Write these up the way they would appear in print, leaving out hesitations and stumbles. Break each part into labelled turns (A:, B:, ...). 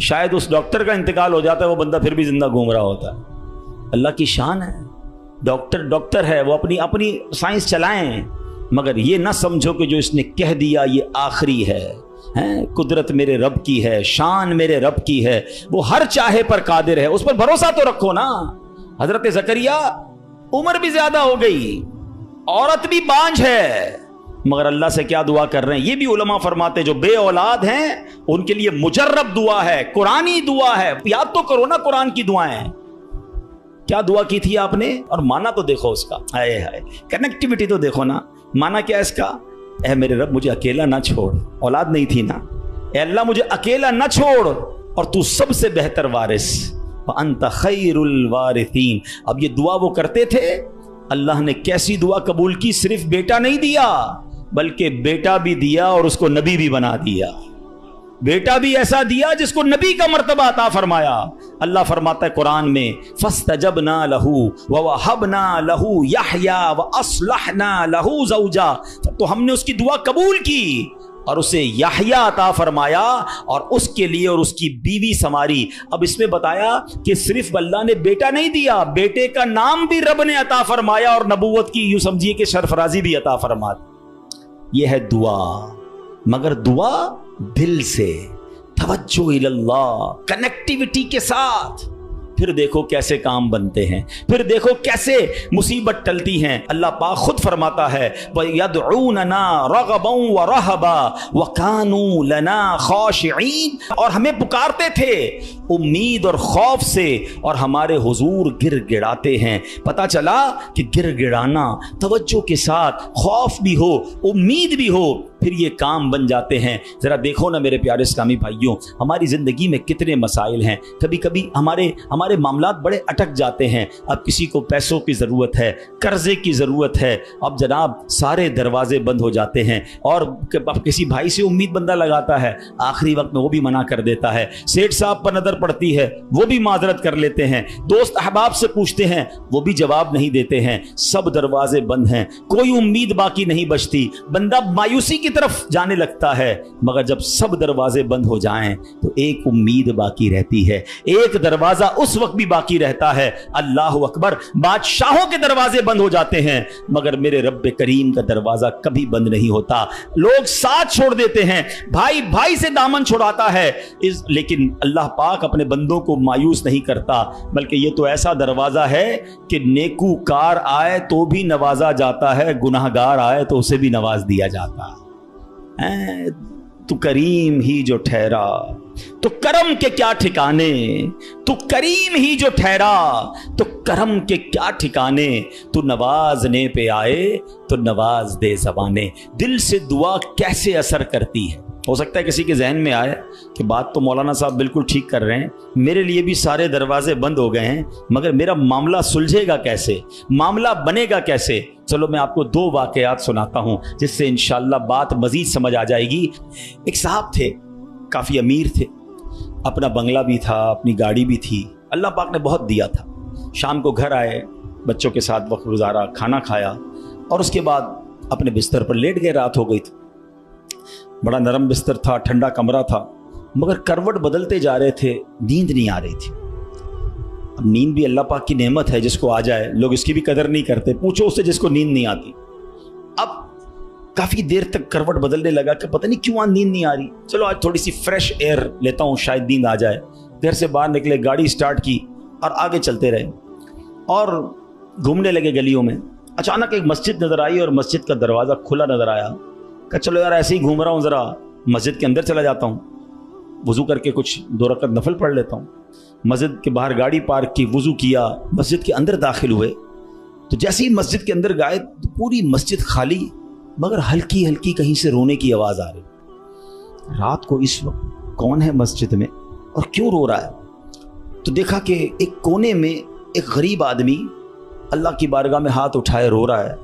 A: شاید اس ڈاکٹر کا انتقال ہو جاتا ہے، وہ بندہ پھر بھی زندہ گھوم رہا ہوتا ہے۔ اللہ کی شان ہے، ڈاکٹر ہے، وہ اپنی سائنس چلائیں، مگر یہ نہ سمجھو کہ جو اس نے کہہ دیا یہ آخری ہے۔ قدرت میرے رب کی ہے، شان میرے رب کی ہے، وہ ہر چاہے پر قادر ہے، اس پر بھروسہ تو رکھو نا۔ حضرت زکریا عمر بھی زیادہ ہو گئی، عورت بھی بانجھ ہے، مگر اللہ سے کیا دعا کر رہے ہیں؟ یہ بھی علماء فرماتے جو بے اولاد ہیں ان کے لیے مجرب دعا ہے، قرآنی دعا ہے۔ یاد تو کرو نا قرآن کی دعائیں، کیا دعا کی تھی آپ نے؟ اور مانا تو دیکھو اس کا، ہائے ہائے، کنیکٹیوٹی تو دیکھو نا۔ مانا کیا اس کا؟ اے میرے رب مجھے اکیلا نہ چھوڑ، اولاد نہیں تھی نا، اے اللہ مجھے اکیلا نہ چھوڑ، اور تو سب سے بہتر وارث، وَأَنْتَ خَيْرُ الْوَارِثِينَ۔ اب یہ دعا وہ کرتے تھے، اللہ نے کیسی دعا قبول کی؟ صرف بیٹا نہیں دیا، بلکہ بیٹا بھی دیا اور اس کو نبی بھی بنا دیا۔ بیٹا بھی ایسا دیا جس کو نبی کا مرتبہ عطا فرمایا۔ اللہ فرماتا ہے قرآن میں فَاسْتَجَبْنَا لَهُ وَوَهَبْنَا لَهُ يَحْيَىٰ وَأَصْلَحْنَا لَهُ زَوْجَهُ، تو ہم نے اس کی دعا قبول کی اور اسے یحییٰ عطا فرمایا اور اس کے لیے اور اس کی بیوی سنواری۔ اب اس میں بتایا کہ صرف اللہ نے بیٹا نہیں دیا، بیٹے کا نام بھی رب نے عطا فرمایا اور نبوت کی یوں سمجھیے کہ سرفرازی بھی عطا فرما دی۔ یہ ہے دعا، مگر دعا دل سے، توجہ اللہ، کنیکٹیوٹی کے ساتھ۔ پھر دیکھو کیسے کام بنتے ہیں، پھر دیکھو کیسے مصیبت ٹلتی ہیں۔ اللہ پاک خود فرماتا ہے وَيَدْعُونَنَا رَغَبًا وَرَهَبًا وَكَانُوا لَنَا خَاشِعِينَ، اور ہمیں پکارتے تھے امید اور خوف سے، اور ہمارے حضور گر گڑاتے ہیں۔ پتہ چلا کہ گر گڑانا، توجہ کے ساتھ، خوف بھی ہو امید بھی ہو، پھر یہ کام بن جاتے ہیں۔ ذرا دیکھو نا میرے پیارے اسلامی بھائیوں، ہماری زندگی میں کتنے مسائل ہیں، کبھی کبھی ہمارے معاملات بڑے اٹک جاتے ہیں۔ اب کسی کو پیسوں کی ضرورت ہے، قرضے کی ضرورت ہے، اب جناب سارے دروازے بند ہو جاتے ہیں، اور اب کسی بھائی سے امید بندہ لگاتا ہے، آخری وقت میں وہ بھی منع کر دیتا ہے، سیٹھ صاحب پر نظر پڑتی ہے وہ بھی معذرت کر لیتے ہیں، دوست احباب سے پوچھتے ہیں وہ بھی جواب نہیں دیتے ہیں، سب دروازے بند ہیں، کوئی امید باقی نہیں بچتی، بندہ مایوسی کی طرف جانے لگتا ہے۔ مگر جب سب دروازے بند ہو جائیں تو ایک امید باقی رہتی ہے، ایک دروازہ اس وقت بھی باقی رہتا ہے۔ اللہ اکبر، بادشاہوں کے دروازے بند ہو جاتے ہیں مگر میرے رب کریم کا دروازہ کبھی بند نہیں ہوتا۔ لوگ ساتھ چھوڑ دیتے ہیں، بھائی بھائی سے دامن چھڑاتا ہے، لیکن اللہ پاک اپنے بندوں کو مایوس نہیں کرتا، بلکہ یہ تو ایسا دروازہ ہے کہ نیکوکار آئے تو بھی نوازا جاتا ہے، گناہگار آئے تو اسے بھی نواز دیا جاتا ہے۔ تو کریم ہی جو ٹھہرا تو کرم کے کیا ٹھکانے، تو کریم ہی جو ٹھہرا تو کرم کے کیا ٹھکانے، تو نوازنے پہ آئے تو نواز دے زبانے۔ دل سے دعا کیسے اثر کرتی ہے؟ ہو سکتا ہے کسی کے ذہن میں آئے کہ بات تو مولانا صاحب بالکل ٹھیک کر رہے ہیں، میرے لیے بھی سارے دروازے بند ہو گئے ہیں، مگر میرا معاملہ سلجھے گا کیسے، معاملہ بنے گا کیسے؟ چلو میں آپ کو 2 واقعات سناتا ہوں جس سے انشاءاللہ بات مزید سمجھ آ جائے گی۔ ایک صاحب تھے، کافی امیر تھے، اپنا بنگلہ بھی تھا، اپنی گاڑی بھی تھی، اللہ پاک نے بہت دیا تھا۔ شام کو گھر آئے، بچوں کے ساتھ وقت گزارا، کھانا کھایا، اور اس کے بعد اپنے بستر پر لیٹ گئے۔ رات ہو گئی تھی، بڑا نرم بستر تھا، ٹھنڈا کمرہ تھا، مگر کروٹ بدلتے جا رہے تھے، نیند نہیں آ رہی تھی۔ اب نیند بھی اللہ پاک کی نعمت ہے، جس کو آ جائے لوگ اس کی بھی قدر نہیں کرتے، پوچھو اس سے جس کو نیند نہیں آتی۔ اب کافی دیر تک کروٹ بدلنے لگا کہ پتہ نہیں کیوں نیند نہیں آ رہی، چلو آج تھوڑی سی فریش ایئر لیتا ہوں، شاید نیند آ جائے۔ گھر سے باہر نکلے، گاڑی سٹارٹ کی اور آگے چلتے رہے اور گھومنے لگے گلیوں میں۔ اچانک ایک مسجد نظر آئی اور مسجد کا دروازہ کھلا نظر آیا، کہ چلو یار ایسے ہی گھوم رہا ہوں، ذرا مسجد کے اندر چلا جاتا ہوں، وضو کر کے کچھ 2 رکعت نفل پڑھ لیتا ہوں۔ مسجد کے باہر گاڑی پارک کی، وضو کیا، مسجد کے اندر داخل ہوئے تو جیسے ہی مسجد کے اندر گئے تو پوری مسجد خالی، مگر ہلکی ہلکی کہیں سے رونے کی آواز آ رہی۔ رات کو اس وقت کون ہے مسجد میں اور کیوں رو رہا ہے؟ تو دیکھا کہ ایک کونے میں ایک غریب آدمی اللہ کی بارگاہ میں ہاتھ اٹھائے رو رہا ہے،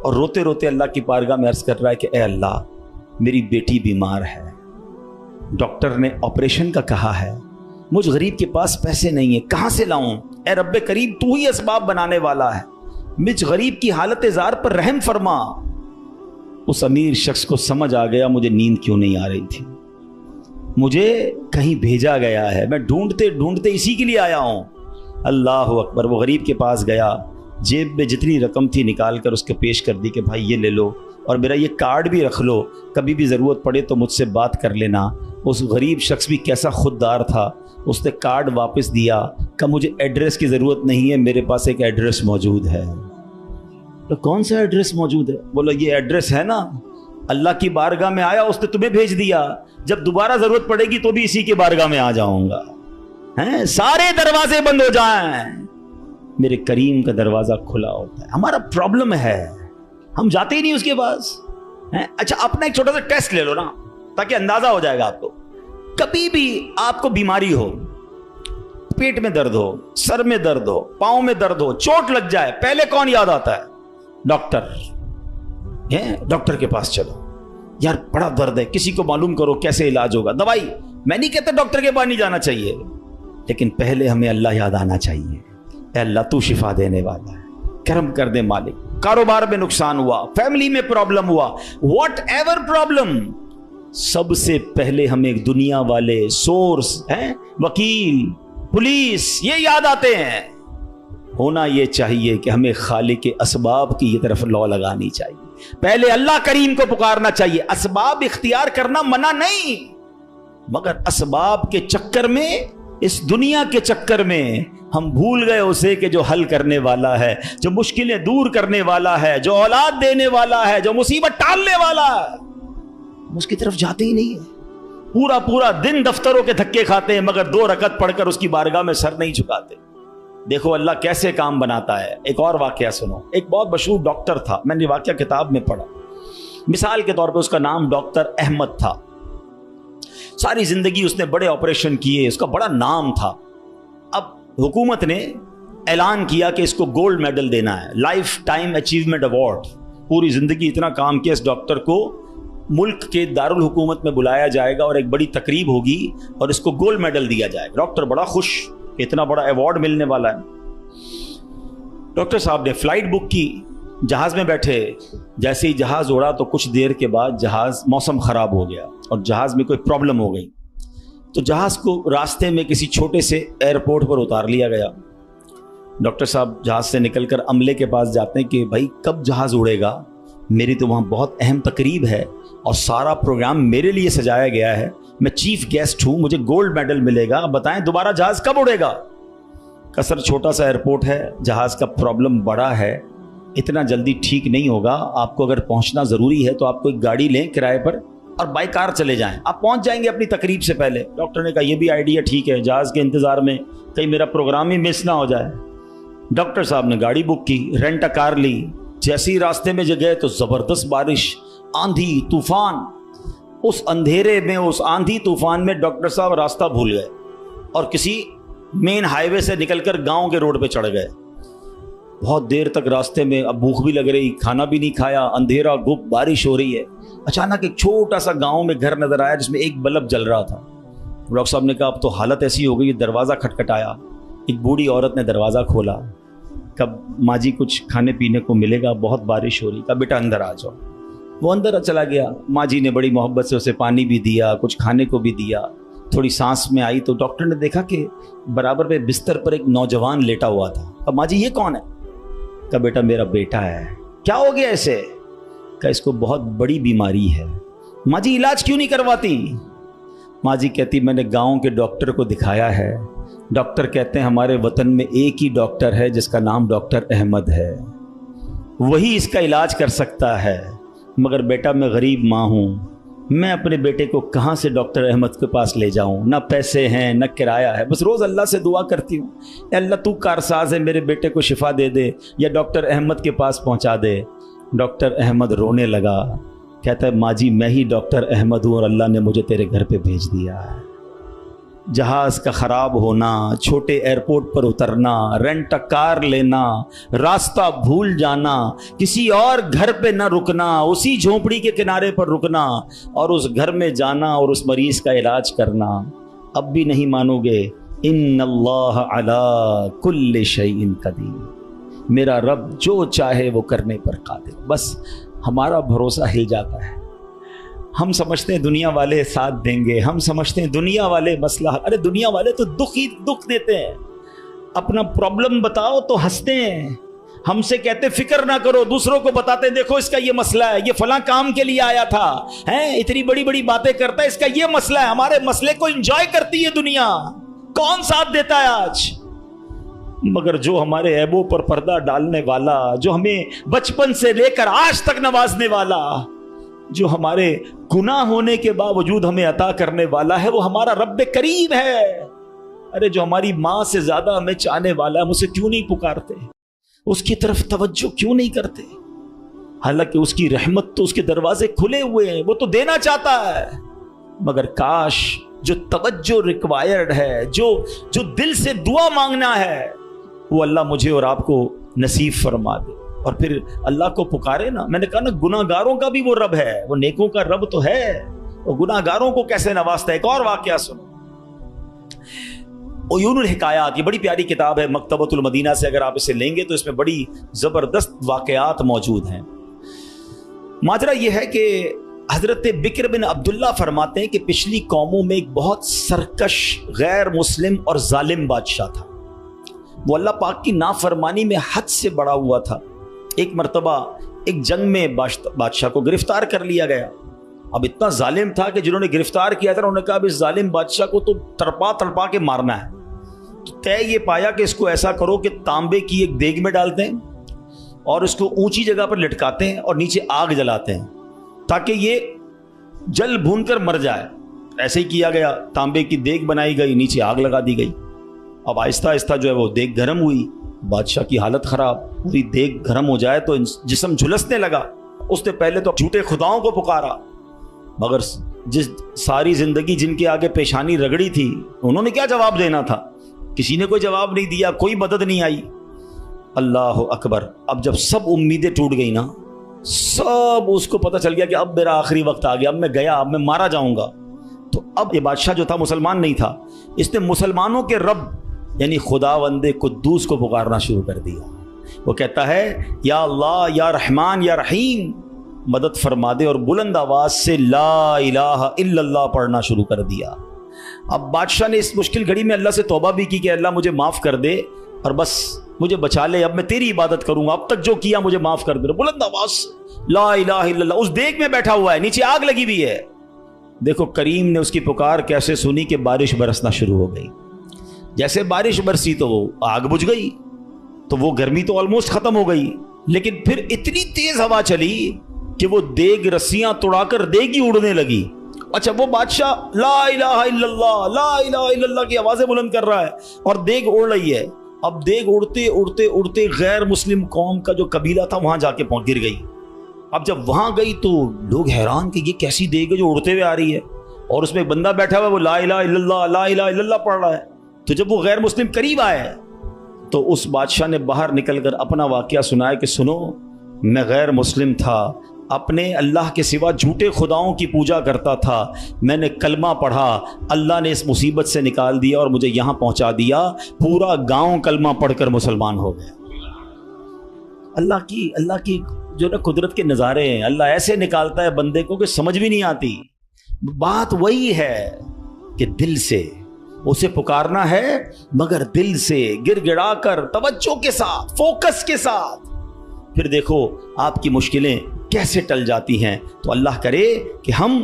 A: اور روتے روتے اللہ کی بارگاہ میں عرض کر رہا ہے کہ اے اللہ میری بیٹی بیمار ہے، ڈاکٹر نے آپریشن کا کہا ہے، مجھ غریب کے پاس پیسے نہیں ہیں، کہاں سے لاؤں؟ اے رب کریم تو ہی اسباب بنانے والا ہے، مجھ غریب کی حالت زار پر رحم فرما۔ اس امیر شخص کو سمجھ آ گیا مجھے نیند کیوں نہیں آ رہی تھی، مجھے کہیں بھیجا گیا ہے, میں ڈھونڈتے ڈھونڈتے اسی کے لیے آیا ہوں. اللہ اکبر. وہ غریب کے پاس گیا, جیب میں جتنی رقم تھی نکال کر اس کو پیش کر دی کہ بھائی یہ لے لو, اور میرا یہ کارڈ بھی رکھ لو, کبھی بھی ضرورت پڑے تو مجھ سے بات کر لینا. اس غریب شخص بھی کیسا خوددار تھا, اس نے کارڈ واپس دیا کہ مجھے ایڈریس کی ضرورت نہیں ہے, میرے پاس ایک ایڈریس موجود ہے. تو کون سا ایڈریس موجود ہے؟ بولا یہ ایڈریس ہے نا, اللہ کی بارگاہ میں آیا, اس نے تمہیں بھیج دیا, جب دوبارہ ضرورت پڑے گی تو بھی اسی کی بارگاہ میں آ جاؤں گا. سارے دروازے بند ہو جائیں, میرے کریم کا دروازہ کھلا ہوتا ہے. ہمارا پرابلم ہے ہم جاتے ہی نہیں اس کے پاس. اچھا اپنا ایک چھوٹا سا ٹیسٹ لے لو نا, تاکہ اندازہ ہو جائے گا آپ کو. کبھی بھی آپ کو بیماری ہو, پیٹ میں درد ہو, سر میں درد ہو, پاؤں میں درد ہو, چوٹ لگ جائے, پہلے کون یاد آتا ہے؟ ڈاکٹر. ڈاکٹر کے پاس چلو, یار بڑا درد ہے, کسی کو معلوم کرو کیسے علاج ہوگا, دوائی. میں نہیں کہتا ڈاکٹر کے پاس نہیں جانا چاہیے, لیکن پہلے ہمیں اللہ یاد آنا چاہیے. اے اللہ تو شفا دینے والا ہے, کرم کر دے مالک. کاروبار میں نقصان ہوا, فیملی میں پرابلم ہوا, واٹ ایور پرابلم, سب سے پہلے ہمیں دنیا والے, سورس, وکیل, پولیس, یہ یاد آتے ہیں. ہونا یہ چاہیے کہ ہمیں خالق کے اسباب کی یہ طرف لو لگانی چاہیے. پہلے اللہ کریم کو پکارنا چاہیے. اسباب اختیار کرنا منع نہیں, مگر اسباب کے چکر میں, اس دنیا کے چکر میں ہم بھول گئے اسے کہ جو حل کرنے والا ہے, جو مشکلیں دور کرنے والا ہے, جو اولاد دینے والا ہے, جو مصیبت ٹالنے والا ہے. اس کی طرف جاتے ہی نہیں ہے. پورا دن دفتروں کے دھکے کھاتے ہیں, مگر 2 رکعت پڑھ کر اس کی بارگاہ میں سر نہیں جھکاتے. دیکھو اللہ کیسے کام بناتا ہے. ایک اور واقعہ سنو. ایک بہت مشہور ڈاکٹر تھا, میں نے واقعہ کتاب میں پڑھا. مثال کے طور پہ اس کا نام ڈاکٹر احمد تھا. ساری زندگی اس نے بڑے آپریشن کیے, اس کا بڑا نام تھا. اب حکومت نے اعلان کیا کہ اس کو گولڈ میڈل دینا ہے, لائف ٹائم اچیومنٹ ایوارڈ. پوری زندگی اتنا کام کیا, اس ڈاکٹر کو ملک کے دارالحکومت میں بلایا جائے گا اور ایک بڑی تقریب ہوگی اور اس کو گولڈ میڈل دیا جائے گا. ڈاکٹر بڑا خوش کہ اتنا بڑا ایوارڈ ملنے والا ہے. ڈاکٹر صاحب نے فلائٹ بک کی, جہاز میں بیٹھے. جیسے ہی جہاز اڑا تو کچھ دیر کے بعد موسم خراب ہو گیا اور جہاز میں کوئی پرابلم ہو گئی. تو جہاز کو راستے میں کسی چھوٹے سے ایئرپورٹ پر اتار لیا گیا. ڈاکٹر صاحب جہاز سے نکل کر عملے کے پاس جاتے ہیں کہ بھائی کب جہاز اڑے گا, میری تو وہاں بہت اہم تقریب ہے اور سارا پروگرام میرے لیے سجایا گیا ہے, میں چیف گیسٹ ہوں, مجھے گولڈ میڈل ملے گا, بتائیں دوبارہ جہاز کب اڑے گا؟ کہ سر چھوٹا سا ایئرپورٹ ہے, جہاز کا پرابلم بڑا ہے, اتنا جلدی ٹھیک نہیں ہوگا. آپ کو اگر پہنچنا ضروری ہے تو آپ کو ایک گاڑی لیں کرائے پر اور بائی کار چلے جائیں, آپ پہنچ جائیں گے اپنی تقریب سے پہلے. ڈاکٹر نے کہا یہ بھی آئیڈیا ٹھیک ہے, جہاز کے انتظار میں کہیں میرا پروگرام ہی مس نہ ہو جائے. ڈاکٹر صاحب نے گاڑی بک کی, رینٹ اے کار لی. جیسے ہی راستے میں گئے تو زبردست بارش, آندھی طوفان. اس اندھیرے میں, اس آندھی طوفان میں ڈاکٹر صاحب راستہ بھول گئے اور کسی مین ہائی وے سے نکل کر گاؤں کے روڈ پہ چڑھ گئے. بہت دیر تک راستے میں, اب بھوک بھی لگ رہی, کھانا بھی نہیں کھایا, اندھیرا گپ, بارش ہو رہی ہے. اچانک ایک چھوٹا سا گاؤں میں گھر نظر آیا جس میں ایک بلب جل رہا تھا. ڈاکٹر صاحب نے کہا اب تو حالت ایسی ہو گئی, دروازہ کھٹکھٹایا. ایک بوڑھی عورت نے دروازہ کھولا. کب ماں جی کچھ کھانے پینے کو ملے گا, بہت بارش ہو رہی. کہا بیٹا اندر آ جاؤ. وہ اندر چلا گیا. ماں جی نے بڑی محبت سے اسے پانی بھی دیا, کچھ کھانے کو بھی دیا. تھوڑی سانس میں آئی تو ڈاکٹر نے دیکھا کہ برابر پہ بستر پر ایک نوجوان لیٹا ہوا تھا. کہا ماں جی یہ کون ہے؟ کہا بیٹا میرا بیٹا ہے. کیا ہو گیا ایسے؟ کہا اس کو بہت بڑی بیماری ہے. ماں جی علاج کیوں نہیں کرواتی؟ ماں جی کہتی میں نے گاؤں کے ڈاکٹر کو دکھایا ہے, ڈاکٹر کہتے ہیں ہمارے وطن میں ایک ہی ڈاکٹر ہے جس کا نام ڈاکٹر احمد ہے, وہی اس کا علاج کر سکتا ہے. مگر بیٹا میں غریب ماں ہوں, میں اپنے بیٹے کو کہاں سے ڈاکٹر احمد کے پاس لے جاؤں؟ نہ پیسے ہیں نہ کرایہ ہے, بس روز اللہ سے دعا کرتی ہوں اے اللہ تو کارساز ہے, میرے بیٹے کو شفا دے دے یا ڈاکٹر احمد کے پاس پہنچا دے. ڈاکٹر احمد رونے لگا, کہتا ہے ماں جی میں ہی ڈاکٹر احمد ہوں اور اللہ نے مجھے تیرے گھر پہ بھیج دیا ہے. جہاز کا خراب ہونا, چھوٹے ایئرپورٹ پر اترنا, رینٹ کار لینا, راستہ بھول جانا, کسی اور گھر پہ نہ رکنا, اسی جھونپڑی کے کنارے پر رکنا اور اس گھر میں جانا اور اس مریض کا علاج کرنا. اب بھی نہیں مانو گے, ان اللہ علی کل شیء قدیر, میرا رب جو چاہے وہ کرنے پر قادر. بس ہمارا بھروسہ ہل جاتا ہے, ہم سمجھتے ہیں دنیا والے ساتھ دیں گے, ہم سمجھتے ہیں دنیا والے مسئلہ, ارے دنیا والے تو دکھ دیتے ہیں. اپنا پرابلم بتاؤ تو ہنستے ہیں, ہم سے کہتے فکر نہ کرو, دوسروں کو بتاتے ہیں دیکھو اس کا یہ مسئلہ ہے, یہ فلاں کام کے لیے آیا تھا, اتنی بڑی بڑی باتیں کرتا ہے, اس کا یہ مسئلہ ہے. ہمارے مسئلے کو انجوائے کرتی ہے دنیا, کون ساتھ دیتا ہے آج؟ مگر جو ہمارے عیبوں پر پردہ ڈالنے والا, جو ہمیں بچپن سے لے کر آج تک نوازنے والا, جو ہمارے گناہ ہونے کے باوجود ہمیں عطا کرنے والا ہے, وہ ہمارا رب کریم ہے. ارے جو ہماری ماں سے زیادہ ہمیں چاہنے والا ہے, ہم اسے کیوں نہیں پکارتے, اس کی طرف توجہ کیوں نہیں کرتے؟ حالانکہ اس کی رحمت تو اس کے دروازے کھلے ہوئے ہیں, وہ تو دینا چاہتا ہے. مگر کاش جو توجہ ریکوائرڈ ہے, جو دل سے دعا مانگنا ہے, وہ اللہ مجھے اور آپ کو نصیب فرما دے. اور پھر اللہ کو پکارے نا. میں نے کہا نا گناہ گاروں کا بھی وہ رب ہے, وہ نیکوں کا رب تو ہے, وہ گناہ گاروں کو کیسے نوازتا ہے. ایک اور واقعہ سنو, عیون الحکایات, یہ بڑی پیاری کتاب ہے مکتبۃ المدینہ سے, اگر آپ اسے لیں گے تو اس میں بڑی زبردست واقعات موجود ہیں. ماجرا یہ ہے کہ حضرت بکر بن عبداللہ فرماتے ہیں کہ پچھلی قوموں میں ایک بہت سرکش, غیر مسلم اور ظالم بادشاہ تھا. وہ اللہ پاک کی نافرمانی میں حد سے بڑا ہوا تھا. ایک مرتبہ ایک جنگ میں بادشاہ کو گرفتار کر لیا گیا. اب اتنا ظالم تھا کہ جنہوں نے گرفتار کیا تھا انہوں نے کہا اب اس ظالم بادشاہ کو تو تڑپا کے مارنا ہے. تو طے یہ پایا کہ اس کو ایسا کرو کہ تانبے کی ایک دیگ میں ڈالتے ہیں اور اس کو اونچی جگہ پر لٹکاتے ہیں اور نیچے آگ جلاتے ہیں تاکہ یہ جل بھون کر مر جائے. ایسے ہی کیا گیا, تانبے کی دیگ بنائی گئی, نیچے آگ لگا دی گئی. اب آہستہ آہستہ جو ہے وہ دیگ گرم ہوئی, بادشاہ کی حالت خراب, پوری دیگ گرم ہو جائے تو جسم جھلسنے لگا. اس نے پہلے تو جھوٹے خداؤں کو پکارا, مگر جس ساری زندگی جن کے آگے پیشانی رگڑی تھی انہوں نے کیا جواب دینا تھا؟ کسی نے کوئی جواب نہیں دیا, کوئی مدد نہیں آئی. اللہ اکبر. اب جب سب امیدیں ٹوٹ گئی نا, سب اس کو پتہ چل گیا کہ اب میرا آخری وقت آ گیا, اب میں گیا, اب میں مارا جاؤں گا. تو اب یہ بادشاہ جو تھا مسلمان نہیں تھا, اس نے مسلمانوں کے رب یعنی خداوند قدوس کو پکارنا شروع کر دیا. وہ کہتا ہے یا اللہ, یا رحمان, یا رحیم, مدد فرما دے, اور بلند آواز سے لا الہ الا اللہ پڑھنا شروع کر دیا. اب بادشاہ نے اس مشکل گھڑی میں اللہ سے توبہ بھی کی کہ اللہ مجھے معاف کر دے اور بس مجھے بچا لے, اب میں تیری عبادت کروں گا, اب تک جو کیا مجھے معاف کر دے. بلند آواز لا الہ الا اللہ. اس دیگ میں بیٹھا ہوا ہے, نیچے آگ لگی ہوئی ہے. دیکھو کریم نے اس کی پکار کیسے سنی کہ بارش برسنا شروع ہو گئی. جیسے بارش برسی تو وہ آگ بجھ گئی, تو وہ گرمی تو آلموسٹ ختم ہو گئی. لیکن پھر اتنی تیز ہوا چلی کہ وہ دیگ رسیاں توڑا کر دیگ ہی اڑنے لگی. اچھا, وہ بادشاہ لا الہ الا اللہ, لا الہ الا اللہ کی آوازیں بلند کر رہا ہے اور دیگ اڑ رہی ہے. اب دیگ اڑتے اڑتے اڑتے غیر مسلم قوم کا جو قبیلہ تھا وہاں جا کے گر گئی. اب جب وہاں گئی تو لوگ حیران کہ یہ کیسی دیگ ہے جو اڑتے ہوئے آ رہی ہے, اور اس میں ایک بندہ بیٹھا ہوا ہے, وہ لا الہ الا اللہ, لا الہ الا اللہ پڑھ رہا ہے. تو جب وہ غیر مسلم قریب آئے تو اس بادشاہ نے باہر نکل کر اپنا واقعہ سنایا کہ سنو, میں غیر مسلم تھا, اپنے اللہ کے سوا جھوٹے خداؤں کی پوجا کرتا تھا, میں نے کلمہ پڑھا, اللہ نے اس مصیبت سے نکال دیا اور مجھے یہاں پہنچا دیا, پورا گاؤں کلمہ پڑھ کر مسلمان ہو گیا. اللہ کی جو نا قدرت کے نظارے ہیں, اللہ ایسے نکالتا ہے بندے کو کہ سمجھ بھی نہیں آتی. بات وہی ہے کہ دل سے اسے پکارنا ہے, مگر دل سے گر گڑا کر توجہ کے ساتھ, فوکس کے ساتھ. پھر دیکھو آپ کی مشکلیں کیسے ٹل جاتی ہیں. تو اللہ کرے کہ ہم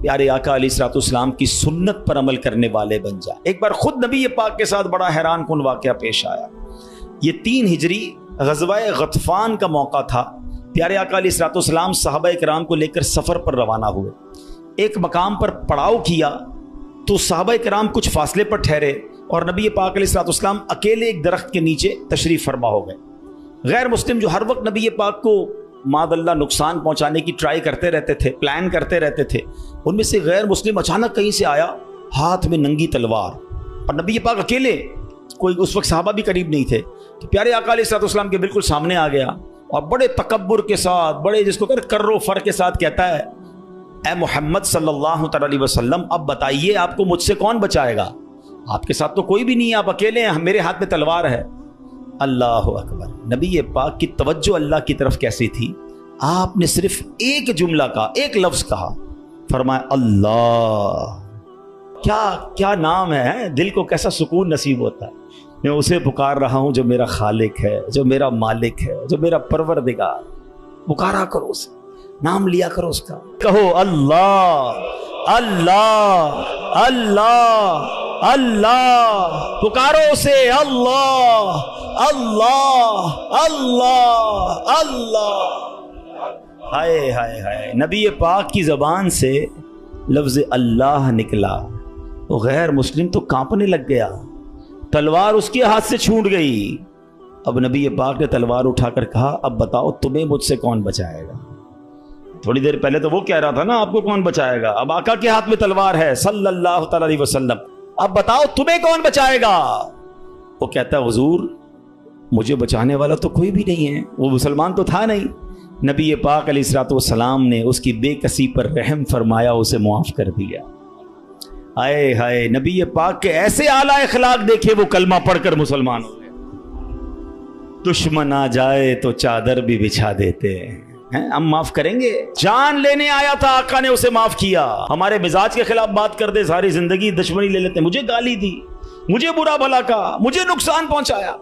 A: پیارے آقا علیہ الصلوۃ والسلام کی سنت پر عمل کرنے والے بن جائیں. ایک بار خود نبی پاک کے ساتھ بڑا حیران کن واقعہ پیش آیا. یہ 3 ہجری غزوہ غطفان کا موقع تھا. پیارے آقا علیہ الصلوۃ والسلام صحابہ کرام کو لے کر سفر پر روانہ ہوئے. ایک مقام پر پڑاؤ کیا تو صحابہ کرام کچھ فاصلے پر ٹھہرے اور نبی پاک علیہ الصلوۃ والسلام اکیلے ایک درخت کے نیچے تشریف فرما ہو گئے. غیر مسلم جو ہر وقت نبی پاک کو معاذ اللہ نقصان پہنچانے کی ٹرائی کرتے رہتے تھے, پلان کرتے رہتے تھے, ان میں سے غیر مسلم اچانک کہیں سے آیا ہاتھ میں ننگی تلوار, اور نبی پاک اکیلے, کوئی اس وقت صحابہ بھی قریب نہیں تھے. تو پیارے آقا علیہ الصلوۃ والسلام کے بالکل سامنے آ گیا اور بڑے تکبر کے ساتھ, بڑے جس کو کر و فر کے ساتھ کہتا ہے اے محمد صلی اللہ علیہ وسلم, اب بتائیے آپ کو مجھ سے کون بچائے گا؟ آپ کے ساتھ تو کوئی بھی نہیں ہے, آپ اکیلے ہیں, میرے ہاتھ میں تلوار ہے. اللہ اکبر. نبی پاک کی توجہ اللہ کی طرف کیسی تھی, آپ نے صرف ایک جملہ کہا, ایک لفظ کہا, فرمایا اللہ، کیا نام ہے، دل کو کیسا سکون نصیب ہوتا ہے. میں اسے پکار رہا ہوں جو میرا خالق ہے، جو میرا مالک ہے، جو میرا پروردگار. پکارا کرو اسے، نام لیا کرو اس کا. کہو اللہ اللہ اللہ اللہ، پکارو اسے اللہ اللہ اللہ اللہ. ہائے ہائے ہائے، نبی پاک کی زبان سے لفظ اللہ نکلا تو غیر مسلم تو کانپنے لگ گیا، تلوار اس کے ہاتھ سے چھوٹ گئی. اب نبی پاک نے تلوار اٹھا کر کہا اب بتاؤ تمہیں مجھ سے کون بچائے گا. تھوڑی دیر پہلے تو وہ کہہ رہا تھا نا آپ کو کون بچائے گا، اب آقا کے ہاتھ میں تلوار ہے صلی اللہ تعالی علیہ وسلم، اب بتاؤ تمہیں کون بچائے گا. وہ کہتا ہے حضور مجھے بچانے والا تو کوئی بھی نہیں ہے، وہ مسلمان تو تھا نہیں. نبی پاک علیہ الصلوۃ والسلام نے اس کی بے کسی پر رحم فرمایا، اسے معاف کر دیا. ہائے ہائے، نبی پاک کے ایسے اعلیٰ اخلاق دیکھے، وہ کلمہ پڑھ کر مسلمان ہو گئے. دشمن آ جائے تو چادر بھی بچھا دیتے ہیں، ہم معاف کریں گے. جان لینے آیا تھا آقا نے اسے معاف کیا. ہمارے مزاج کے خلاف بات کر دے ساری زندگی دشمنی لے لیتے ہیں، مجھے گالی دی، مجھے برا بھلا کہا، مجھے نقصان پہنچایا.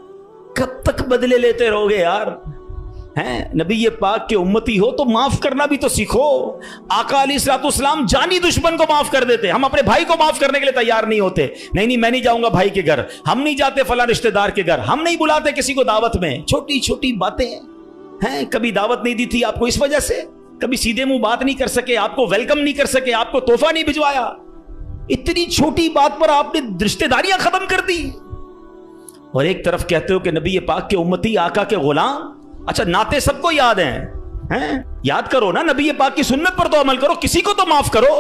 A: کب تک بدلے لیتے رہو گے یار؟ نبی پاک کے امتی ہو تو معاف کرنا بھی تو سیکھو. آقا علیہ الصلوۃ والسلام جانی دشمن کو معاف کر دیتے، ہم اپنے بھائی کو معاف کرنے کے لیے تیار نہیں ہوتے. نہیں میں نہیں جاؤں گا بھائی کے گھر، ہم نہیں جاتے فلاں رشتہ دار کے گھر، ہم نہیں بلاتے کسی کو دعوت میں. چھوٹی چھوٹی باتیں ہیں، کبھی دعوت نہیں دی تھی آپ کو اس وجہ سے، کبھی سیدھے منہ بات نہیں کر سکے، آپ کو ویلکم نہیں کر سکے، آپ کو تحفہ نہیں بھجوایا. اتنی چھوٹی بات پر آپ نے رشتہ داریاں ختم کر دی. اور ایک طرف کہتے ہو کہ نبی پاک کے امتی، آقا کے غلام. اچھا نعتیں سب کو یاد ہیں، یاد کرو نا، نبی پاک کی سنت پر تو عمل کرو، کسی کو تو معاف کرو.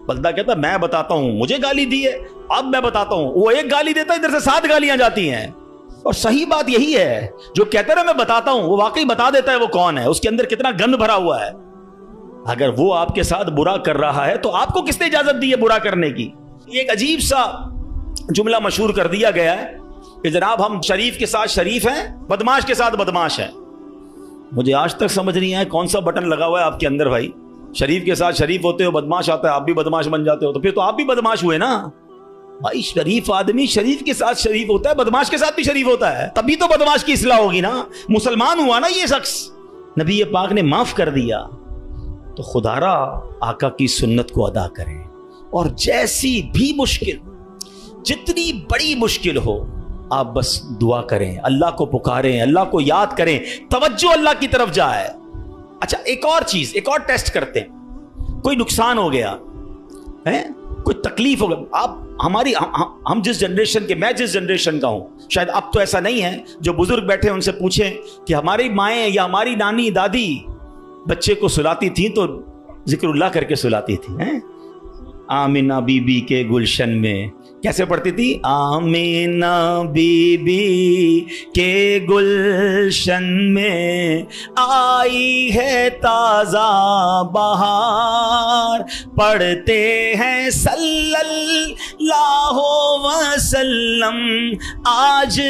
A: بندہ کہتا میں بتاتا ہوں، مجھے گالی دی ہے، اب میں بتاتا ہوں. وہ ایک گالی دیتا ہے، ادھر سے 7 گالیاں جاتی ہیں. اور صحیح بات یہی ہے، جو کہتا ہے میں بتاتا ہوں وہ واقعی بتا دیتا ہے وہ کون ہے، اس کے اندر کتنا گند بھرا ہوا ہے. اگر وہ آپ کے ساتھ برا کر رہا ہے تو آپ کو کس نے اجازت دی ہے برا کرنے کی؟ ایک عجیب سا جملہ مشہور کر دیا گیا ہے کہ جناب ہم شریف کے ساتھ شریف ہیں، بدماش کے ساتھ بدماش ہیں. مجھے آج تک سمجھ نہیں آیا کون سا بٹن لگا ہوا ہے آپ کے اندر بھائی. شریف کے ساتھ شریف ہوتے ہو، بدماش آتا ہے آپ بھی بدماش بن جاتے ہو، تو پھر تو آپ بھی بدماش ہوئے نا بھائی. شریف آدمی شریف کے ساتھ شریف ہوتا ہے، بدماش کے ساتھ بھی شریف ہوتا ہے، تبھی تو بدماش کی اصلاح ہوگی نا. مسلمان ہوا نا یہ شخص، نبی پاک نے معاف کر دیا. تو خدا را آقا کی سنت کو ادا کریں، اور جیسی بھی مشکل، جتنی بڑی مشکل ہو، آپ بس دعا کریں، اللہ کو پکاریں، اللہ کو یاد کریں، توجہ اللہ کی طرف جائے. اچھا ایک اور چیز، ایک اور ٹیسٹ کرتے ہیں. کوئی نقصان ہو گیا ہے، کوئی تکلیف ہو گیا، آپ ہماری ہم جس جنریشن کے، میں جس جنریشن کا ہوں، شاید اب تو ایسا نہیں ہے، جو بزرگ بیٹھے ان سے پوچھیں کہ ہماری مائیں یا ہماری نانی دادی بچے کو سلاتی تھیں تو ذکر اللہ کر کے سلاتی تھی. آمینہ بی بی کے گلشن میں کیسے پڑھتی تھی؟ آمینہ بی بی کے گلشن میں آئی ہے تازہ بہار، پڑھتے ہیں صلی اللہ وسلم آج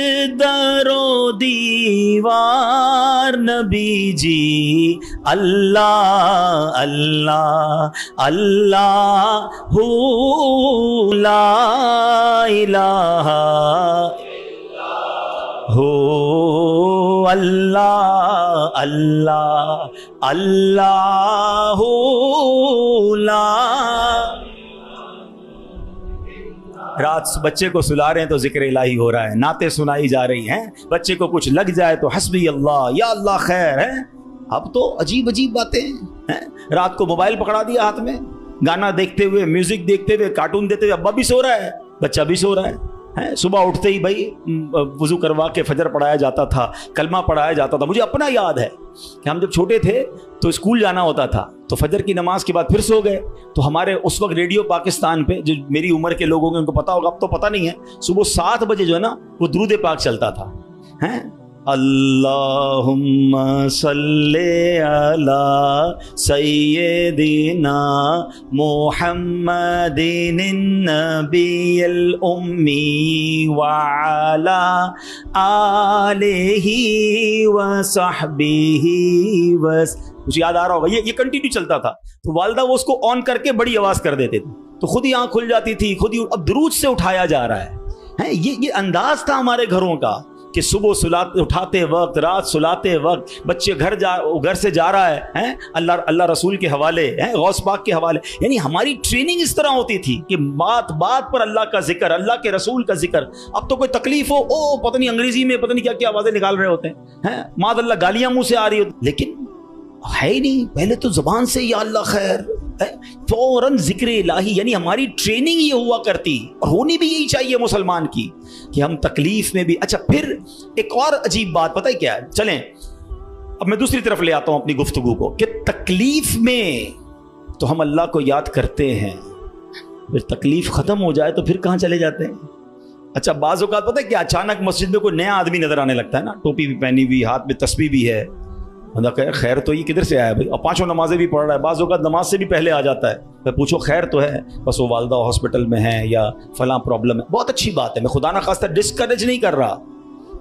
A: در و دیوار. نبی جی اللہ اللہ اللہ لا الہ ہو اللہ اللہ اللہ لا. رات بچے کو سلا رہے ہیں تو ذکر الہی ہو رہا ہے، نعتیں سنائی جا رہی ہیں، بچے کو کچھ لگ جائے تو حسبی اللہ یا اللہ خیر ہے. اب تو عجیب عجیب باتیں ہیں. رات کو موبائل پکڑا دیا ہاتھ میں، گانا دیکھتے ہوئے، میوزک دیکھتے ہوئے، کارٹون دیتے ہوئے، ابا بھی سو رہا ہے، بچہ بھی سو رہا ہے. صبح اٹھتے ہی بھائی وضو کروا کے فجر پڑھایا جاتا تھا، کلمہ پڑھایا جاتا تھا. مجھے اپنا یاد ہے کہ ہم جب چھوٹے تھے تو اسکول جانا ہوتا تھا، تو فجر کی نماز کے بعد پھر سو گئے. تو ہمارے اس وقت ریڈیو پاکستان پہ، جو میری عمر کے لوگ ہوں گے ان کو پتا ہوگا، اب تو پتا نہیں ہے، صبح 7 بجے جو ہے نا وہ درود پاک چلتا تھا. اللہم صلی علی سیدنا محمد النبی الامی وعلی آلہ وصحبہ مجھے یاد آ رہا ہوگا یہ کنٹینیو چلتا تھا. تو والدہ وہ اس کو آن کر کے بڑی آواز کر دیتے تھے تو خود ہی آنکھ کھل جاتی تھی, خود ہی. اب درود سے اٹھایا جا رہا ہے. یہ انداز تھا ہمارے گھروں کا کہ صبح اٹھاتے وقت, رات سلاتے وقت, بچے گھر سے جا رہا ہے اللہ رسول کے حوالے, غوث پاک کے حوالے. یعنی ہماری ٹریننگ اس طرح ہوتی تھی کہ بات بات پر اللہ کا ذکر, اللہ کے رسول کا ذکر. اب تو کوئی تکلیف ہو, پتہ نہیں انگریزی میں پتہ نہیں کیا کیا آوازیں نکال رہے ہوتے ہیں, معاذ اللہ گالیاں منہ سے آ رہی ہوتی. لیکن ہے ہی نہیں, پہلے تو زبان سے یا اللہ خیر, فوراً ذکر الہی. یعنی ہماری ٹریننگ یہ ہوا کرتی, اور ہونی بھی یہی چاہیے مسلمان کی, کہ ہم تکلیف میں بھی. اچھا پھر ایک اور عجیب بات پتہ ہے کیا ہے, چلیں اب میں دوسری طرف لے آتا ہوں اپنی گفتگو کو, کہ تکلیف میں تو ہم اللہ کو یاد کرتے ہیں, پھر تکلیف ختم ہو جائے تو پھر کہاں چلے جاتے ہیں. اچھا بعض اوقات پتہ ہے کہ اچانک مسجد میں کوئی نیا آدمی نظر آنے لگتا ہے نا, ٹوپی بھی پہنی ہوئی, ہاتھ میں تسبیح بھی ہے, بندہ کہے خیر تو یہ کدھر سے آیا بھائی, اور 5 نمازیں بھی پڑھ رہا ہے, بعض اوقات نماز سے بھی پہلے آ جاتا ہے. میں پوچھو خیر تو ہے, بس وہ والدہ ہاسپٹل میں ہیں یا فلاں پرابلم ہے. بہت اچھی بات ہے, میں خدا نہ خواستہ ڈسکریج نہیں کر رہا,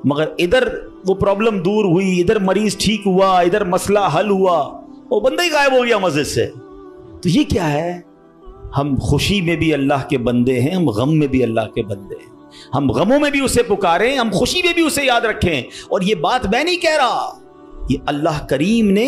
A: مگر ادھر وہ پرابلم دور ہوئی, ادھر مریض ٹھیک ہوا, ادھر مسئلہ حل ہوا, وہ بندہ ہی غائب ہو گیا مسجد سے. تو یہ کیا ہے, ہم خوشی میں بھی اللہ کے بندے ہیں, ہم غم میں بھی اللہ کے بندے ہیں. ہم غموں میں بھی اسے پکاریں, ہم خوشی میں بھی اسے یاد رکھیں. اور یہ بات میں نہیں کہہ رہا, یہ اللہ کریم نے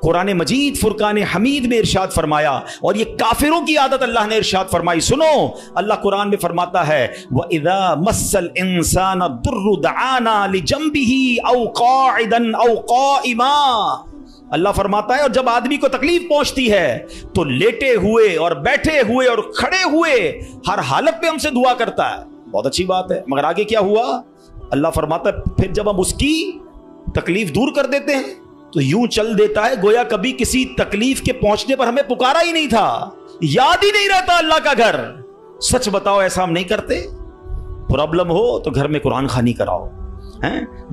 A: قرآن مجید فرقان حمید میں ارشاد فرمایا, اور یہ کافروں کی عادت اللہ نے ارشاد فرمائی. سنو, اللہ قرآن میں فرماتا ہے وَإِذَا مَسَّ الْإِنسَانَ الضُّرُّ دَعَانَا لِجَنبِهِ أَوْ قَاعِدًا أَوْ قَائِمًا. اللہ فرماتا ہے اور جب آدمی کو تکلیف پہنچتی ہے تو لیٹے ہوئے اور بیٹھے ہوئے اور کھڑے ہوئے ہر حالت میں ہم سے دعا کرتا ہے. بہت اچھی بات ہے, مگر آگے کیا ہوا, اللہ فرماتا ہے پھر جب ہم اس کی تکلیف دور کر دیتے ہیں تو یوں چل دیتا ہے گویا کبھی کسی تکلیف کے پہنچنے پر ہمیں پکارا ہی نہیں تھا, یاد ہی نہیں رہتا اللہ کا گھر. سچ بتاؤ ایسا ہم نہیں کرتے؟ پرابلم ہو تو گھر میں قرآن خوانی کراؤ,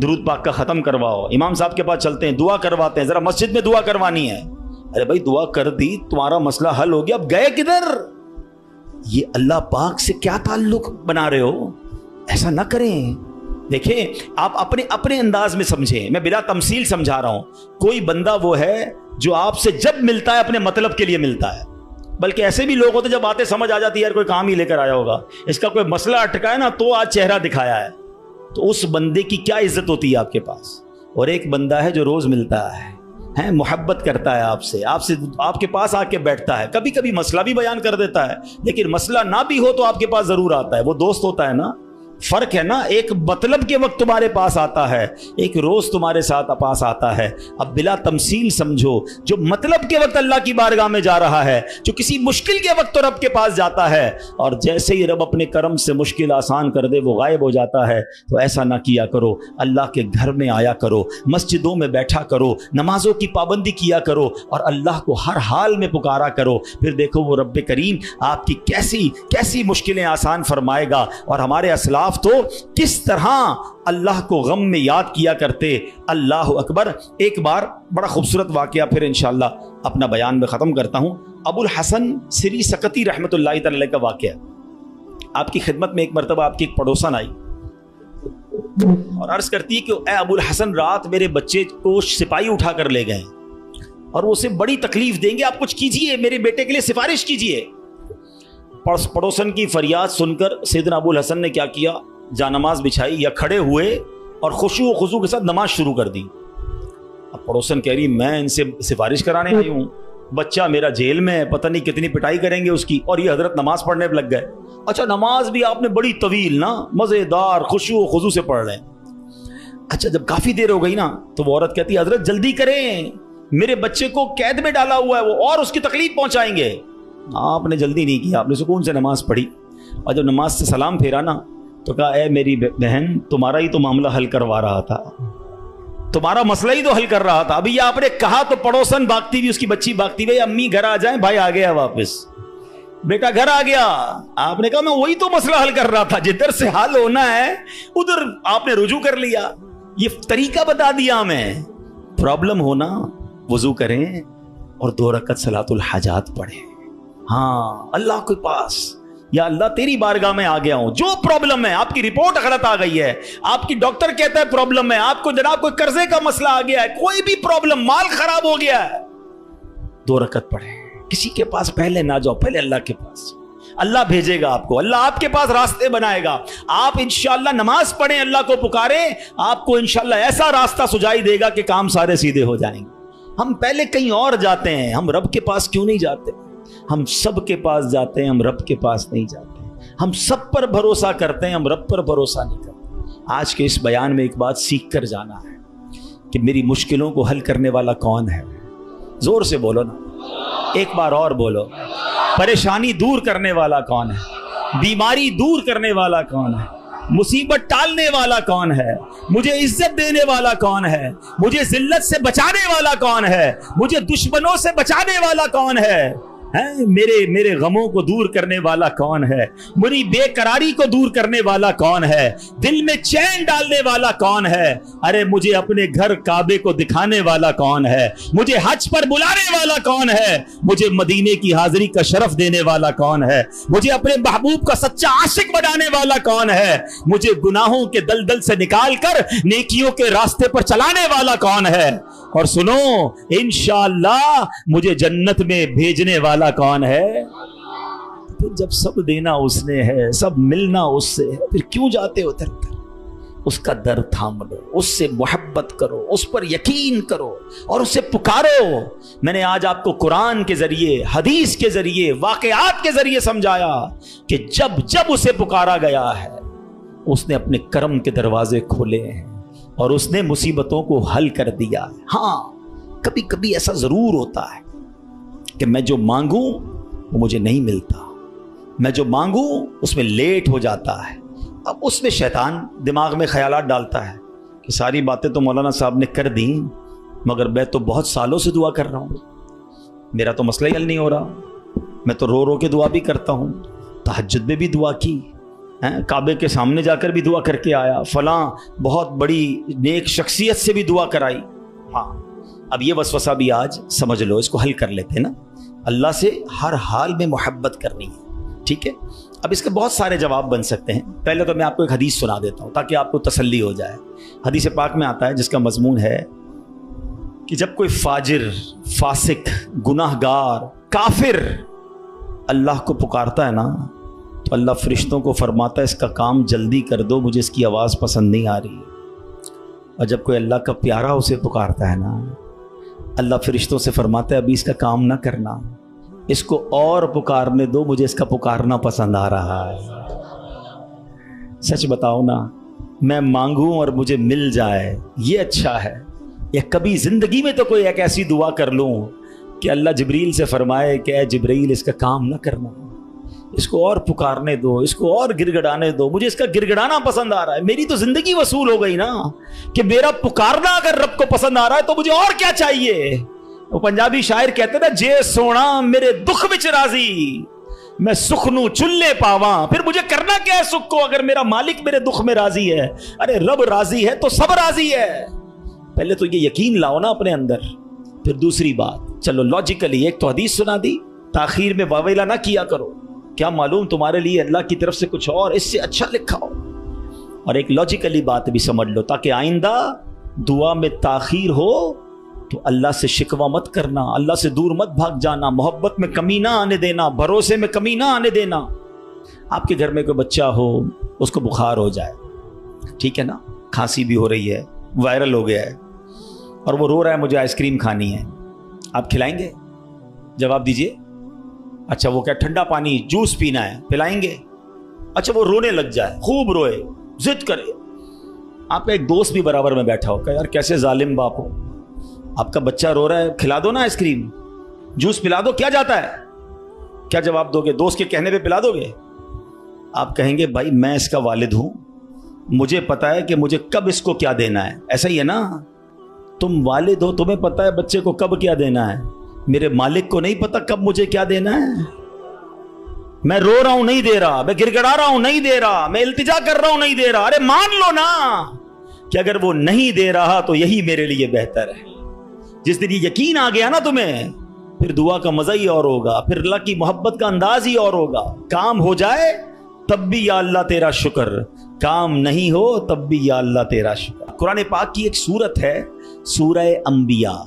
A: درود پاک کا ختم کرواؤ, امام صاحب کے پاس چلتے ہیں, دعا کرواتے ہیں, ذرا مسجد میں دعا کروانی ہے. ارے بھائی دعا کر دی, تمہارا مسئلہ حل ہو گیا, اب گئے کدھر؟ یہ اللہ پاک سے کیا تعلق بنا رہے ہو؟ ایسا نہ کریں. دیکھیں آپ اپنے انداز میں سمجھیں, میں بلا تمثیل سمجھا رہا ہوں. کوئی بندہ وہ ہے جو آپ سے جب ملتا ہے اپنے مطلب کے لیے ملتا ہے, بلکہ ایسے بھی لوگ ہوتے جب باتیں سمجھ آ جاتی ہے, یار کوئی کام ہی لے کر آیا ہوگا, اس کا کوئی مسئلہ اٹکا ہے نا تو آج چہرہ دکھایا ہے, تو اس بندے کی کیا عزت ہوتی ہے آپ کے پاس. اور ایک بندہ ہے جو روز ملتا ہے, محبت کرتا ہے آپ سے آپ کے پاس آ کے بیٹھتا ہے, کبھی کبھی مسئلہ بھی بیان کر دیتا ہے, لیکن مسئلہ نہ بھی ہو تو آپ کے پاس ضرور آتا ہے. وہ دوست ہوتا ہے نا, فرق ہے نا, ایک مطلب کے وقت تمہارے پاس آتا ہے, ایک روز تمہارے ساتھ پاس آتا ہے. اب بلا تمثیل سمجھو, جو مطلب کے وقت اللہ کی بارگاہ میں جا رہا ہے, جو کسی مشکل کے وقت تو رب کے پاس جاتا ہے, اور جیسے ہی رب اپنے کرم سے مشکل آسان کر دے وہ غائب ہو جاتا ہے. تو ایسا نہ کیا کرو, اللہ کے گھر میں آیا کرو, مسجدوں میں بیٹھا کرو, نمازوں کی پابندی کیا کرو, اور اللہ کو ہر حال میں پکارا کرو. پھر دیکھو وہ رب کریم آپ کی کیسی مشکلیں آسان فرمائے گا. اور ہمارے اسلاف تو کس طرح اللہ کو غم میں یاد کیا کرتے. اللہ اکبر. ایک بار بڑا خوبصورت واقعہ پھر انشاءاللہ اپنا بیان میں ختم کرتا ہوں. ابو الحسن سری سکتی رحمۃ اللہ تعالی کا واقعہ. آپ کی خدمت میں ایک مرتبہ آپ کی ایک پڑوسن آئی اور عرض کرتی ہے کہ اے ابو الحسن, رات میرے بچے کو سپاہی اٹھا کر لے گئے اور وہ اسے بڑی تکلیف دیں گے, آپ کچھ کیجئے, میرے بیٹے کے لیے سفارش کیجئے. پڑوسن کی فریاد سن کر سیدنا ابو الحسن نے کیا کیا, جانماز بچھائی یا کھڑے ہوئے اور خشوع و خضوع کے ساتھ نماز شروع کر دی. اب پڑوسن کہہ رہی میں ان سے سفارش کرانے آئی ہوں, بچہ میرا جیل میں ہے, پتہ نہیں کتنی پٹائی کریں گے اس کی, اور یہ حضرت نماز پڑھنے پہ لگ گئے. اچھا نماز بھی آپ نے بڑی طویل نا, مزیدار خشوع و خضوع سے پڑھ رہے ہیں. اچھا جب کافی دیر ہو گئی نا تو وہ عورت کہتی ہے حضرت جلدی کریں, میرے بچے کو قید میں ڈالا ہوا ہے وہ, اور اس کی تکلیف پہنچائیں گے. آپ نے جلدی نہیں کیا, آپ نے سکون سے نماز پڑھی, اور جب نماز سے سلام پھیرا نا تو کہا اے میری بہن, تمہارا ہی تو معاملہ حل کروا رہا تھا, تمہارا مسئلہ ہی تو حل کر رہا تھا. ابھی یہ آپ نے کہا تو پڑوسن بھاگتی بھی, اس کی بچی بھاگتی ہوئی, امی گھر آ جائیں, بھائی آ گیا واپس, بیٹا گھر آ گیا. آپ نے کہا میں وہی تو مسئلہ حل کر رہا تھا, جدھر سے حل ہونا ہے ادھر آپ نے رجوع کر لیا. یہ طریقہ بتا دیا ہمیں. پرابلم ہونا وضو کریں اور 2 رکعت صلاۃ الحاجات پڑھیں. ہاں اللہ کے پاس یا اللہ تیری بارگاہ میں آ گیا ہوں, جو پرابلم ہے, آپ کی رپورٹ غلط آ گئی ہے, آپ کی ڈاکٹر کہتا ہے پرابلم ہے, آپ کو جناب کوئی قرضے کا مسئلہ آ گیا ہے, کوئی بھی پرابلم, مال خراب ہو گیا ہے, 2 رکعت پڑھیں. کسی کے پاس پہلے نہ جاؤ, پہلے اللہ کے پاس. اللہ بھیجے گا آپ کو, اللہ آپ کے پاس راستے بنائے گا. آپ انشاءاللہ نماز پڑھیں, اللہ کو پکاریں, آپ کو انشاءاللہ ایسا راستہ سجائی دے گا کہ کام سارے سیدھے ہو جائیں گے. ہم پہلے کہیں اور جاتے ہیں, ہم رب کے پاس کیوں نہیں جاتے؟ ہم سب کے پاس جاتے ہیں, ہم رب کے پاس نہیں جاتے. ہم سب پر بھروسہ کرتے ہیں, ہم رب پر بھروسہ نہیں کرتے. آج کے اس بیان میں ایک بات سیکھ کر جانا ہے کہ میری مشکلوں کو حل کرنے والا کون ہے. زور سے بولو نا, ایک بار اور بولو. پریشانی دور کرنے والا کون ہے؟ بیماری دور کرنے والا کون ہے؟ مصیبت ٹالنے والا کون ہے؟ مجھے عزت دینے والا کون ہے؟ مجھے ذلت سے بچانے والا کون ہے؟ مجھے دشمنوں سے بچانے والا کون ہے؟ میرے غموں کو دور کرنے والا کون ہے؟ میری بے قراری کو دور کرنے والا کون ہے؟ دل میں چین ڈالنے والا کون ہے؟ ارے مجھے اپنے گھر کعبے کو دکھانے والا کون ہے؟ مجھے حج پر بلانے والا کون ہے؟ مجھے مدینے کی حاضری کا شرف دینے والا کون ہے؟ مجھے اپنے محبوب کا سچا عاشق بنانے والا کون ہے؟ مجھے گناہوں کے دلدل سے نکال کر نیکیوں کے راستے پر چلانے والا کون ہے؟ اور سنو, انشاءاللہ مجھے جنت میں بھیجنے والا کون ہے؟ پھر جب سب دینا اس نے ہے, سب ملنا اس سے ہے, پھر کیوں جاتے ہو ادھر ادھر؟ اس کا در تھام لو, اس سے محبت کرو, اس پر یقین کرو اور اسے پکارو. میں نے آج آپ کو قرآن کے ذریعے, حدیث کے ذریعے, واقعات کے ذریعے سمجھایا کہ جب اسے پکارا گیا ہے اس نے اپنے کرم کے دروازے کھولے ہیں اور اس نے مصیبتوں کو حل کر دیا. ہاں کبھی کبھی ایسا ضرور ہوتا ہے کہ میں جو مانگوں وہ مجھے نہیں ملتا, میں جو مانگوں اس میں لیٹ ہو جاتا ہے. اب اس میں شیطان دماغ میں خیالات ڈالتا ہے کہ ساری باتیں تو مولانا صاحب نے کر دیں, مگر میں تو بہت سالوں سے دعا کر رہا ہوں, میرا تو مسئلہ ہی حل نہیں ہو رہا. میں تو رو کے دعا بھی کرتا ہوں, تہجد میں بھی دعا کی, کعبے کے سامنے جا کر بھی دعا کر کے آیا, فلاں بہت بڑی نیک شخصیت سے بھی دعا کرائی. ہاں اب یہ وسوسہ بھی آج سمجھ لو, اس کو حل کر لیتے نا. اللہ سے ہر حال میں محبت کرنی ہے, ٹھیک ہے. اب اس کے بہت سارے جواب بن سکتے ہیں. پہلے تو میں آپ کو ایک حدیث سنا دیتا ہوں تاکہ آپ کو تسلی ہو جائے. حدیث پاک میں آتا ہے جس کا مضمون ہے کہ جب کوئی فاجر, فاسق, گناہ گار, کافر اللہ کو پکارتا ہے نا تو اللہ فرشتوں کو فرماتا ہے اس کا کام جلدی کر دو, مجھے اس کی آواز پسند نہیں آ رہی. اور جب کوئی اللہ کا پیارا اسے پکارتا ہے نا, اللہ فرشتوں سے فرماتا ہے ابھی اس کا کام نہ کرنا, اس کو اور پکارنے دو, مجھے اس کا پکارنا پسند آ رہا ہے. سچ بتاؤ نا, میں مانگوں اور مجھے مل جائے یہ اچھا ہے, یا کبھی زندگی میں تو کوئی ایک ایسی دعا کر لوں کہ اللہ جبریل سے فرمائے کہ اے جبریل اس کا کام نہ کرنا, اس کو اور پکارنے دو, اس کو اور گڑگڑانے دو, مجھے اس کا گڑگڑانا پسند آ رہا ہے. میری تو زندگی وصول ہو گئی نا کہ میرا پکارنا اگر رب کو پسند آ رہا ہے تو مجھے اور کیا چاہیے. وہ پنجابی شاعر کہتے نا, جے سونا میرے دکھ وچ راضی, میں سکھ نو چلے پاواں. پھر مجھے کرنا کیا ہے سکھ کو اگر میرا مالک میرے دکھ میں راضی ہے؟ ارے رب راضی ہے تو سب راضی ہے. پہلے تو یہ یقین لاؤ نا اپنے اندر. پھر دوسری بات, چلو لاجیکلی ایک تو حدیث سنا دی, تاخیر میں واویلا نہ کیا کرو, کیا معلوم تمہارے لیے اللہ کی طرف سے کچھ اور اس سے اچھا لکھا ہو. اور ایک لاجیکلی بات بھی سمجھ لو تاکہ آئندہ دعا میں تاخیر ہو تو اللہ سے شکوہ مت کرنا, اللہ سے دور مت بھاگ جانا, محبت میں کمی نہ آنے دینا, بھروسے میں کمی نہ آنے دینا. آپ کے گھر میں کوئی بچہ ہو, اس کو بخار ہو جائے, ٹھیک ہے نا, کھانسی بھی ہو رہی ہے, وائرل ہو گیا ہے, اور وہ رو رہا ہے مجھے آئس کریم کھانی ہے, آپ کھلائیں گے؟ جواب دیجئے. اچھا وہ کیا ٹھنڈا پانی جوس پینا ہے, پلائیں گے؟ اچھا وہ رونے لگ جائے, خوب روئے, ضد کرے, آپ کا ایک دوست بھی برابر میں بیٹھا ہو کہ یار کیسے ظالم باپ ہو, آپ کا بچہ رو رہا ہے, کھلا دو نا آئس کریم, جوس پلا دو, کیا جاتا ہے؟ کیا جواب دو گے؟ دوست کے کہنے پہ پلا دو گے؟ آپ کہیں گے بھائی میں اس کا والد ہوں, مجھے پتا ہے کہ مجھے کب اس کو کیا دینا ہے. ایسا ہی ہے نا, تم والد ہو, تمہیں پتا ہے بچے کو کب کیا دینا ہے. میرے مالک کو نہیں پتا کب مجھے کیا دینا ہے. میں رو رہا ہوں نہیں دے رہا, میں گڑگڑا رہا ہوں نہیں دے رہا, میں التجا کر رہا ہوں نہیں دے رہا. ارے مان لو نا کہ اگر وہ نہیں دے رہا تو یہی میرے لیے بہتر ہے. جس دن یہ یقین آ گیا نا تمہیں، پھر دعا کا مزہ ہی اور ہوگا، پھر اللہ کی محبت کا انداز ہی اور ہوگا. کام ہو جائے تب بھی یا اللہ تیرا شکر، کام نہیں ہو تب بھی یا اللہ تیرا شکر. قرآن پاک کی ایک سورت ہے سورہ انبیاء.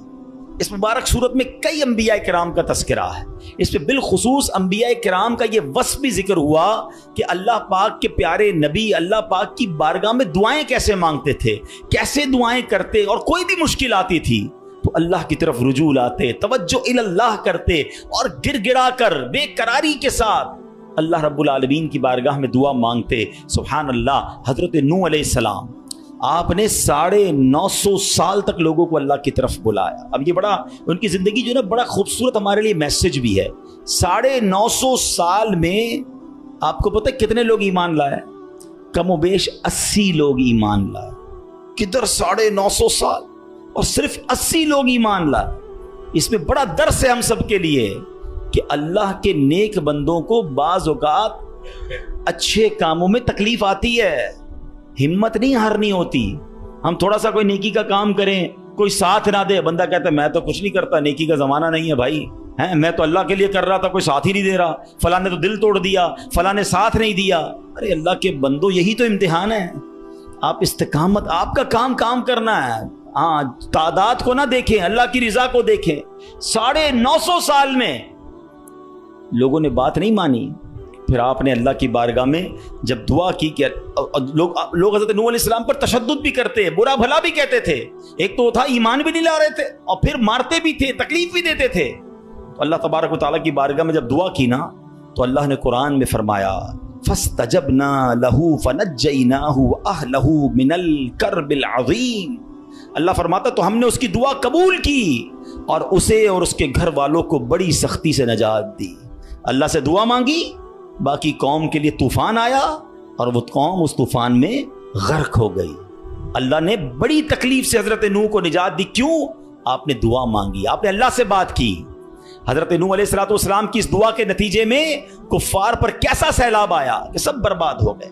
A: اس مبارک سورت میں کئی انبیاء کرام کا تذکرہ ہے. اس پہ بالخصوص انبیاء کرام کا یہ وصف بھی ذکر ہوا کہ اللہ پاک کے پیارے نبی اللہ پاک کی بارگاہ میں دعائیں کیسے مانگتے تھے، کیسے دعائیں کرتے، اور کوئی بھی مشکل آتی تھی تو اللہ کی طرف رجوع لاتے، توجہ اللہ کرتے، اور گر گڑا کر بے قراری کے ساتھ اللہ رب العالمین کی بارگاہ میں دعا مانگتے. سبحان اللہ. حضرت نوح علیہ السلام، آپ نے 950 سال تک لوگوں کو اللہ کی طرف بلایا. اب یہ بڑا ان کی زندگی جو ہے نا بڑا خوبصورت ہمارے لیے میسج بھی ہے. 950 سال میں آپ کو پتہ ہے کتنے لوگ ایمان لائے؟ کم و بیش 80 لوگ ایمان لائے. کدھر 950 سال اور صرف 80 لوگ ایمان لائے. اس میں بڑا درس ہے ہم سب کے لیے کہ اللہ کے نیک بندوں کو بعض اوقات اچھے کاموں میں تکلیف آتی ہے، ہمت نہیں ہارنی ہوتی. ہم تھوڑا سا کوئی نیکی کا کام کریں، کوئی ساتھ نہ دے، بندہ کہتا ہے میں تو کچھ نہیں کرتا، نیکی کا زمانہ نہیں ہے بھائی، میں تو اللہ کے لیے کر رہا تھا، کوئی ساتھ ہی نہیں دے رہا، فلاں نے تو دل توڑ دیا، فلاں نے ساتھ نہیں دیا. ارے اللہ کے بندو، یہی تو امتحان ہے. آپ استقامت، آپ کا کام کرنا ہے. ہاں، تعداد کو نہ دیکھیں، اللہ کی رضا کو دیکھیں. 950 سال میں لوگوں نے بات نہیں مانی. پھر آپ نے اللہ کی بارگاہ میں جب دعا کی کہ لوگ حضرت نوح علیہ السلام پر تشدد بھی کرتے، برا بھلا بھی کہتے تھے. ایک تو تھا ایمان بھی نہیں لا رہے تھے، اور پھر مارتے بھی تھے، تکلیف بھی دیتے تھے. تو اللہ تبارک و تعالیٰ کی بارگاہ میں جب دعا کی نا تو اللہ نے قرآن میں فرمایا فَاسْتَجَبْنَا لَهُ فَنَجَّيْنَاهُ وَأَهْلَهُ مِنَ الْكَرْبِ الْعَظِيمِ. اللہ فرماتا تو ہم نے اس کی دعا قبول کی اور اسے اور اس کے گھر والوں کو بڑی سختی سے نجات دی. اللہ سے دعا مانگی، باقی قوم کے لیے طوفان آیا اور وہ قوم اس طوفان میں غرق ہو گئی. اللہ نے بڑی تکلیف سے حضرت نوح کو نجات دی. کیوں؟ آپ نے دعا مانگی، آپ نے اللہ سے بات کی. حضرت نوح علیہ السلام کی اس دعا کے نتیجے میں کفار پر کیسا سیلاب آیا کہ سب برباد ہو گئے.